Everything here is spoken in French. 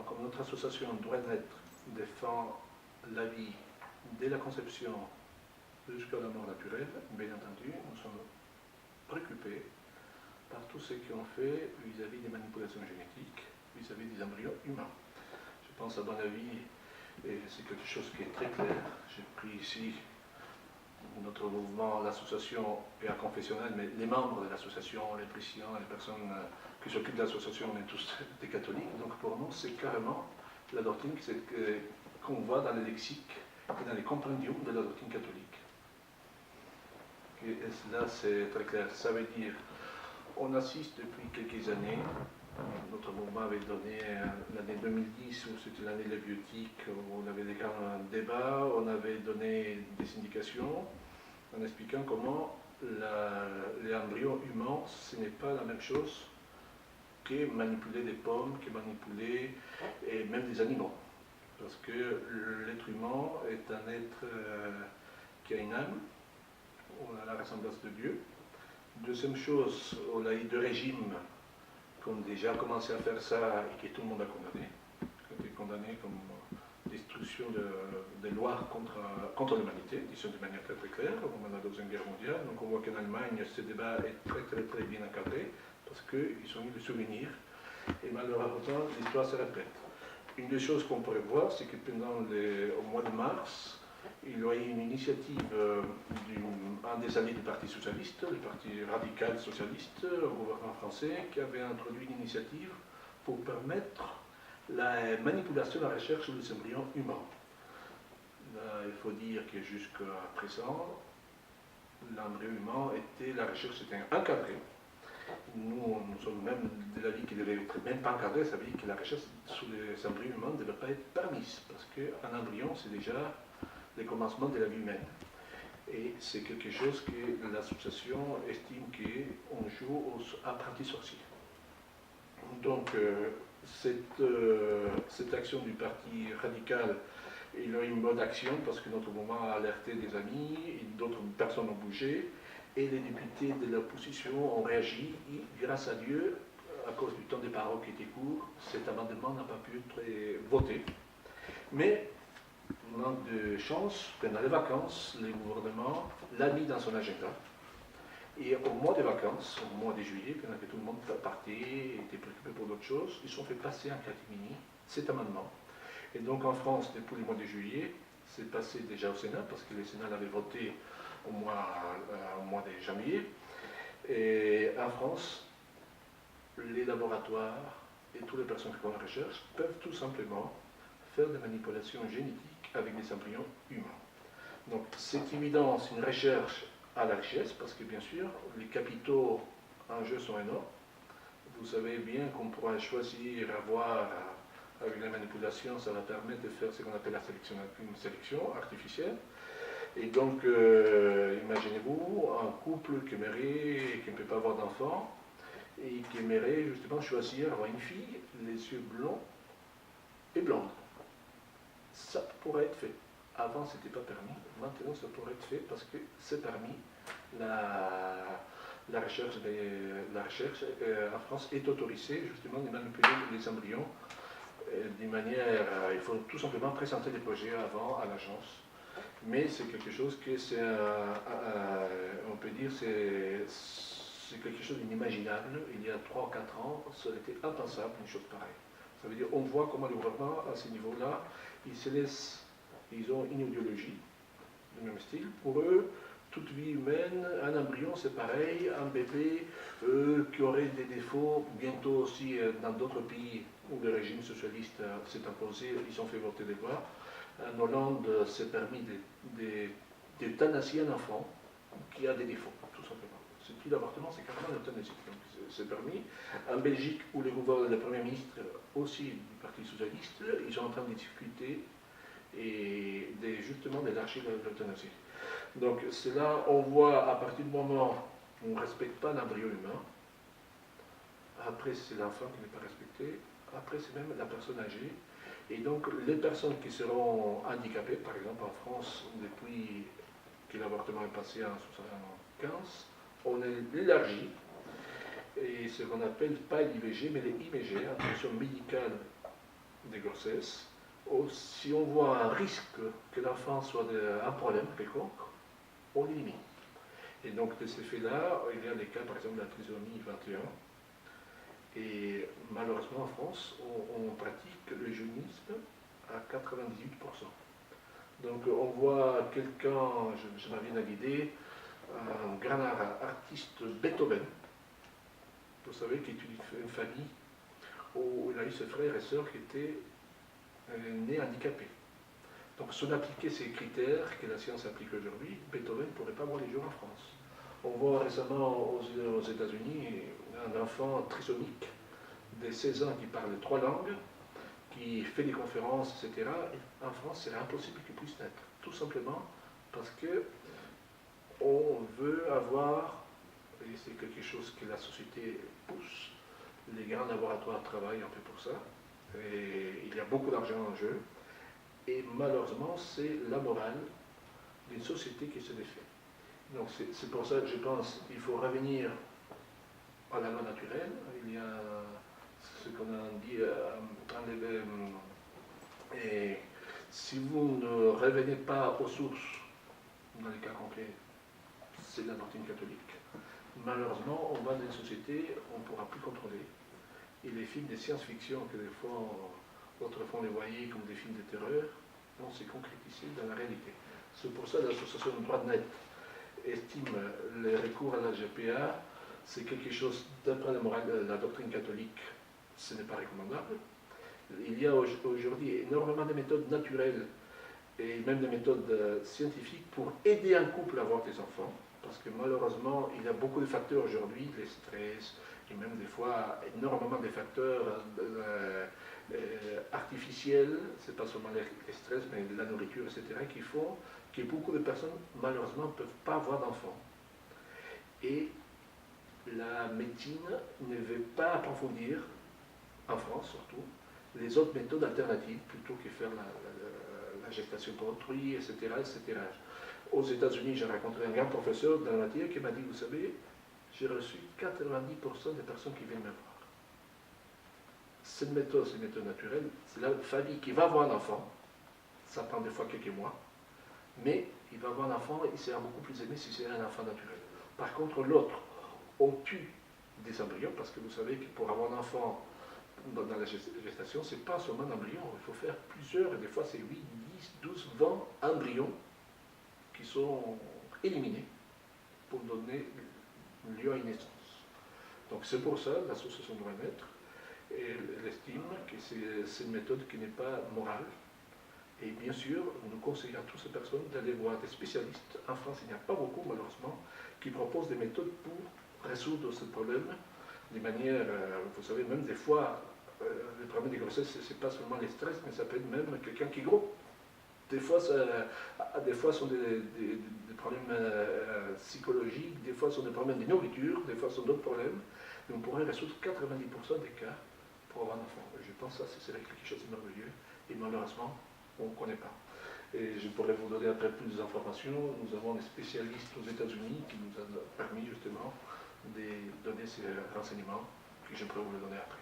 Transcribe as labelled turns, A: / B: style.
A: comme notre association Droit d'être défend la vie dès la conception jusqu'à la mort naturelle, bien entendu, nous sommes préoccupés par tout ce qu'on fait vis-à-vis des manipulations génétiques, vis-à-vis des embryons humains. Je pense à mon avis, et c'est quelque chose qui est très clair, j'ai pris ici notre mouvement, l'association et la confessionnelle, mais les membres de l'association, les présidents, les personnes qui s'occupent de l'association, on est tous des catholiques, donc pour nous c'est carrément la doctrine qu'on voit dans le lexique et dans les compendiums de la doctrine catholique. Et là c'est très clair, ça veut dire, on assiste depuis quelques années, notre mouvement avait donné l'année 2010, où c'était l'année de la biotique, où on avait des grands débats, on avait donné des indications en expliquant comment les embryons humains, ce n'est pas la même chose que manipuler des pommes, que manipuler et même des animaux. Parce que l'être humain est un être qui a une âme, on a la ressemblance de Dieu. Deuxième chose, on a eu deux régimes qui ont déjà commencé à faire ça et que tout le monde a condamné. Qui ont été condamnés comme destruction des lois contre l'humanité, disons de manière très très claire, au moment de la Deuxième Guerre mondiale. Donc on voit qu'en Allemagne, ce débat est très très très bien encadré, parce qu'ils ont eu le souvenir, et malheureusement, l'histoire se répète. Une des choses qu'on pourrait voir, c'est que au mois de mars, il y a eu une initiative d'un des alliés du Parti socialiste, le Parti radical socialiste, au gouvernement français, qui avait introduit une initiative pour permettre la manipulation de la recherche sur les embryons humains. Là, il faut dire que jusqu'à présent, l'embryon humain la recherche était encadrée. Nous sommes même de l'avis qu'il ne devait être même pas encadré, ça veut dire que la recherche sur les embryons humains ne devait pas être permise, parce qu'un embryon, c'est déjà le commencement de la vie humaine. Et c'est quelque chose que l'association estime qu'on joue aux apprentis sorciers. Donc, cette action du Parti radical, il a une bonne action parce que notre mouvement a alerté des amis, et d'autres personnes ont bougé, et les députés de l'opposition ont réagi, et grâce à Dieu, à cause du temps des paroles qui était court, cet amendement n'a pas pu être voté. Mais, manque de chance, pendant les vacances, le gouvernement l'a mis dans son agenda. Et au mois de vacances, au mois de juillet, pendant que tout le monde partait, était préoccupé pour d'autres choses, ils ont fait passer en catimini cet amendement. Et donc en France, depuis le mois de juillet, c'est passé déjà au Sénat, parce que le Sénat l'avait voté au mois de janvier. Et en France, les laboratoires et toutes les personnes qui font la recherche peuvent tout simplement faire des manipulations génétiques avec des embryons humains. Donc c'est évident, c'est une recherche à la richesse, parce que bien sûr, les capitaux en jeu sont énormes. Vous savez bien qu'on pourra choisir, avoir, avec la manipulation, ça va permettre de faire ce qu'on appelle une sélection artificielle. Et donc, imaginez-vous, un couple qui aimerait, qui ne peut pas avoir d'enfant, et qui aimerait justement choisir, avoir une fille, les yeux blonds et blondes. Ça pourrait être fait. Avant, ce n'était pas permis. Maintenant, ça pourrait être fait parce que c'est permis. La recherche en France est autorisée justement de manipuler les embryons d'une manière. Il faut tout simplement présenter des projets avant à l'agence. Mais c'est quelque chose que c'est, on peut dire, c'est quelque chose d'inimaginable. Il y a 3 ou 4 ans, ça aurait été impensable une chose pareille. Ça veut dire, on voit comment le gouvernement, à ce niveau-là, ils ont une idéologie du même style. Pour eux, toute vie humaine, un embryon c'est pareil, un bébé qui aurait des défauts, bientôt aussi dans d'autres pays où le régime socialiste s'est imposé, ils ont fait voter des lois. En Hollande, c'est permis d'euthanasier un enfant qui a des défauts, tout simplement. C'est plus l'avortement, c'est carrément l'euthanasie. C'est permis. En Belgique, où le Premier ministre, aussi du Parti socialiste, ils sont en train de discuter et justement d'élargir l'euthanasie. Donc c'est là, on voit à partir du moment où on ne respecte pas l'embryon humain, après c'est l'enfant qui n'est pas respecté, après c'est même la personne âgée, et donc les personnes qui seront handicapées, par exemple en France, depuis que l'avortement est passé en 1975, on élargit, et ce qu'on appelle pas l'IVG, mais les IMG, intervention médicale des grossesses, si on voit un risque que l'enfant soit un problème quelconque, on l'élimine. Et donc de ces faits-là, il y a des cas par exemple de la trisomie 21. Et malheureusement en France, on pratique le jeunisme à 98%. Donc on voit quelqu'un, je m'en viens à l'idée, un grand artiste Beethoven, vous savez, qui est une famille où il a eu ses frères et sœurs qui étaient nés handicapés. Donc si on appliquait ces critères que la science applique aujourd'hui, Beethoven ne pourrait pas voir les jours en France. On voit récemment aux États-Unis un enfant trisomique de 16 ans qui parle 3 langues, qui fait des conférences, etc. Et en France, c'est impossible qu'il puisse naître. Tout simplement parce que on veut avoir, et c'est quelque chose que la société pousse, les grands laboratoires travaillent un peu pour ça, et il y a beaucoup d'argent en jeu, et malheureusement, c'est la morale d'une société qui se défait. Donc c'est pour ça que je pense qu'il faut revenir à la loi naturelle. Il y a ce qu'on a dit et si vous ne revenez pas aux sources, dans les cas concrets, c'est la doctrine catholique. Malheureusement, on va dans une société où on ne pourra plus contrôler. Et les films de science-fiction que des fois, autrefois on les voyait comme des films de terreur, on s'est concrétisé dans la réalité. C'est pour ça que l'association de droit net estime le recours à la GPA, c'est quelque chose, d'après la doctrine catholique, ce n'est pas recommandable. Il y a aujourd'hui énormément de méthodes naturelles et même des méthodes scientifiques pour aider un couple à avoir des enfants, parce que malheureusement, il y a beaucoup de facteurs aujourd'hui, les stress, et même des fois énormément de facteurs artificiels, c'est pas seulement les stress, mais la nourriture, etc., qui font que beaucoup de personnes, malheureusement, ne peuvent pas avoir d'enfants. Et la médecine ne veut pas approfondir, en France surtout, les autres méthodes alternatives, plutôt que faire la gestation pour autrui, etc., etc. Aux États-Unis, j'ai rencontré un grand professeur dans la matière qui m'a dit, vous savez, j'ai reçu 90% des personnes qui viennent me voir. Cette méthode, c'est une méthode naturelle, c'est la famille qui va avoir un enfant, ça prend des fois quelques mois, mais il va avoir un enfant et il sera beaucoup plus aimé si c'est un enfant naturel. Par contre, l'autre, on tue des embryons, parce que vous savez que pour avoir un enfant dans la gestation, c'est pas seulement un embryon, il faut faire plusieurs, et des fois c'est 8, 10, 12, 20 embryons qui sont éliminés pour donner lieu à une naissance. Donc c'est pour ça l'association doit naître, et elle estime que c'est une méthode qui n'est pas morale. Et bien sûr, nous conseillons à toutes ces personnes d'aller voir des spécialistes. En France, il n'y a pas beaucoup, malheureusement, qui proposent des méthodes pour résoudre ce problème de manière, vous savez, même des fois, le problème des grossesses, ce n'est pas seulement les stress, mais ça peut être même quelqu'un qui est gros. Des fois, ce sont des problèmes psychologiques, des fois, ce sont des problèmes de nourriture, des fois, ce sont d'autres problèmes. Mais on pourrait résoudre 90% des cas pour avoir un enfant. Je pense que ça, c'est quelque chose de merveilleux. Et malheureusement, on ne connaît pas. Et je pourrais vous donner après plus d'informations. Nous avons des spécialistes aux États-Unis qui nous ont permis justement de donner ces renseignements que je pourrais vous les donner après.